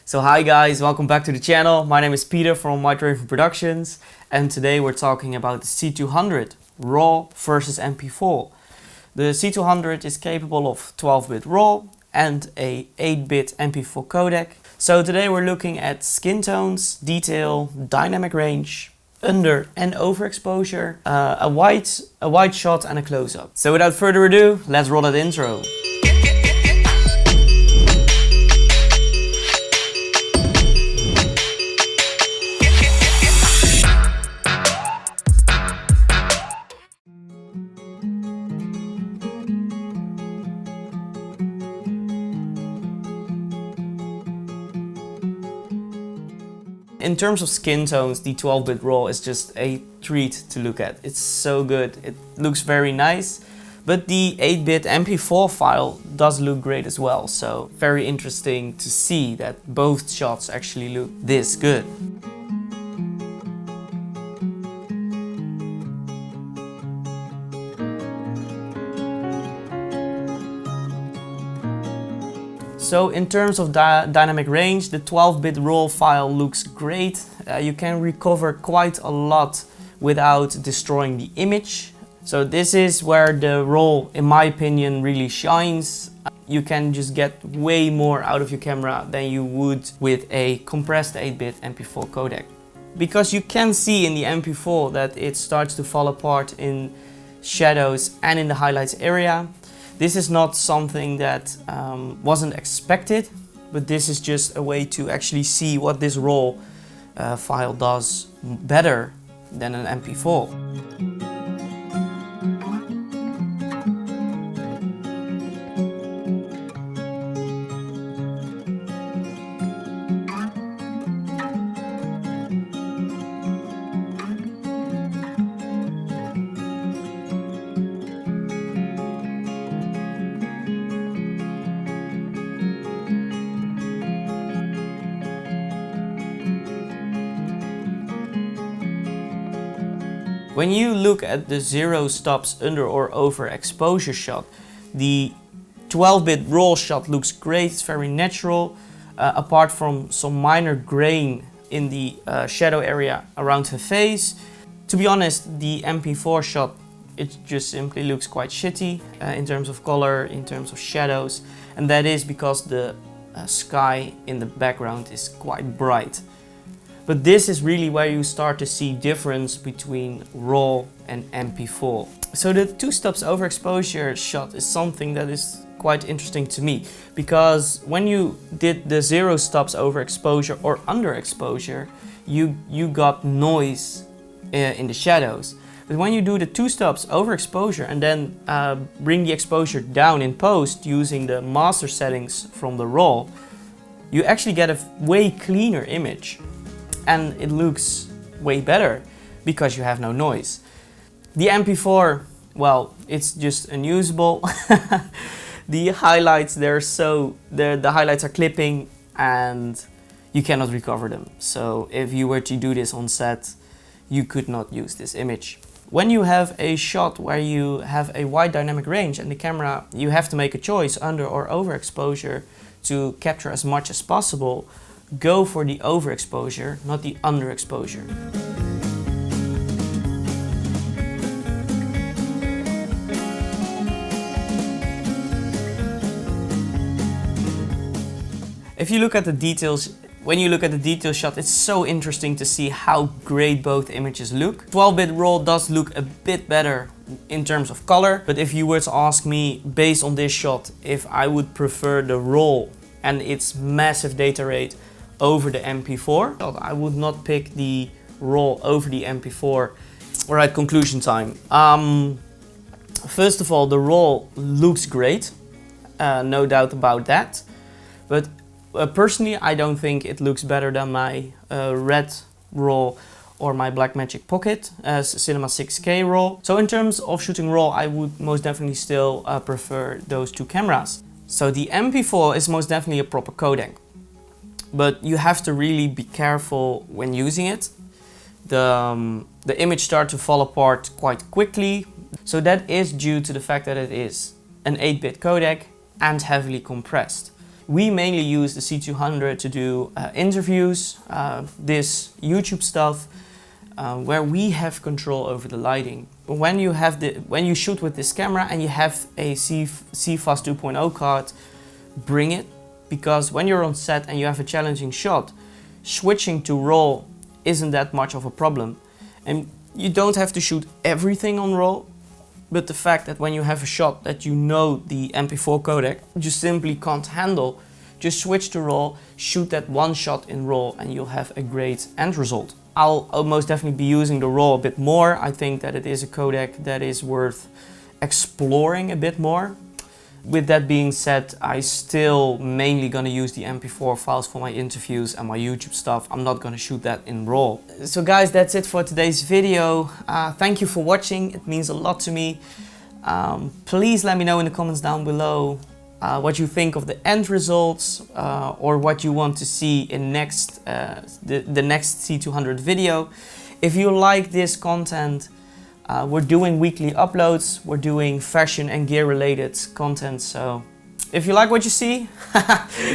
So hi guys, welcome back to the channel. My name is Peter from White Raven Productions, and today we're talking about the C200 RAW versus MP4. The C200 is capable of 12-bit RAW and a 8-bit MP4 codec. So today we're looking at skin tones, detail, dynamic range, under and overexposure, a wide shot and a close-up. So without further ado, let's roll that intro. In terms of skin tones, the 12-bit RAW is just a treat to look at. It's so good, it looks very nice, but the 8-bit MP4 file does look great as well, so very interesting to see that both shots actually look this good. So in terms of dynamic range, the 12-bit RAW file looks great. You can recover quite a lot without destroying the image. So this is where the RAW, in my opinion, really shines. You can just get way more out of your camera than you would with a compressed 8-bit MP4 codec. Because you can see in the MP4 that it starts to fall apart in shadows and in the highlights area. This is not something that wasn't expected, but this is just a way to actually see what this RAW file does better than an MP4. When you look at the 0 stops under or over exposure shot, the 12-bit RAW shot looks great, it's very natural, apart from some minor grain in the shadow area around her face. To be honest, the MP4 shot, it just simply looks quite shitty in terms of color, in terms of shadows, and that is because the sky in the background is quite bright. But this is really where you start to see difference between RAW and MP4. So the 2 stops overexposure shot is something that is quite interesting to me, because when you did the 0 stops overexposure or underexposure, you got noise in the shadows. But when you do the 2 stops overexposure and then bring the exposure down in post using the master settings from the RAW, you actually get a way cleaner image. And it looks way better because you have no noise. The MP4, well, it's just unusable. The highlights, the highlights are clipping and you cannot recover them. So if you were to do this on set, you could not use this image. When you have a shot where you have a wide dynamic range and the camera, you have to make a choice under or overexposure to capture as much as possible. Go for the overexposure, not the underexposure. If you look at the details, when you look at the detail shot, it's so interesting to see how great both images look. 12-bit RAW does look a bit better in terms of color, but if you were to ask me, based on this shot, if I would prefer the RAW and its massive data rate over the MP4, I would not pick the RAW over the MP4. Alright, conclusion time. First of all, the RAW looks great, no doubt about that, but personally I don't think it looks better than my Red RAW or my Blackmagic Pocket Cinema 6K RAW. So in terms of shooting RAW, I would most definitely still prefer those 2 cameras. So the MP4 is most definitely a proper codec, but you have to really be careful when using it. The image starts to fall apart quite quickly. So that is due to the fact that it is an 8-bit codec and heavily compressed. We mainly use the C200 to do interviews, this YouTube stuff, where we have control over the lighting. When you shoot with this camera and you have a CFast 2.0 card, bring it, because when you're on set and you have a challenging shot, switching to RAW isn't that much of a problem. And you don't have to shoot everything on RAW, but the fact that when you have a shot that you know the MP4 codec you simply can't handle, just switch to RAW, shoot that one shot in RAW, and you'll have a great end result. I'll most definitely be using the RAW a bit more. I think that it is a codec that is worth exploring a bit more. With that being said, I still mainly gonna use the MP4 files for my interviews and my YouTube stuff. I'm not gonna shoot that in RAW. So guys, that's it for today's video. Thank you for watching, it means a lot to me. Please let me know in the comments down below what you think of the end results, or what you want to see in the next C200 video. If you like this content, we're doing weekly uploads, we're doing fashion and gear related content, so if you like what you see,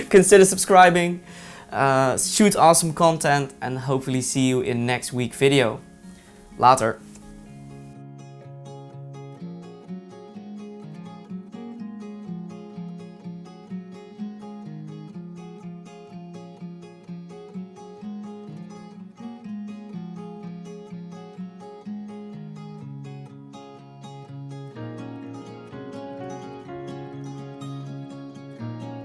consider subscribing, shoot awesome content, and hopefully see you in next week's video. Later.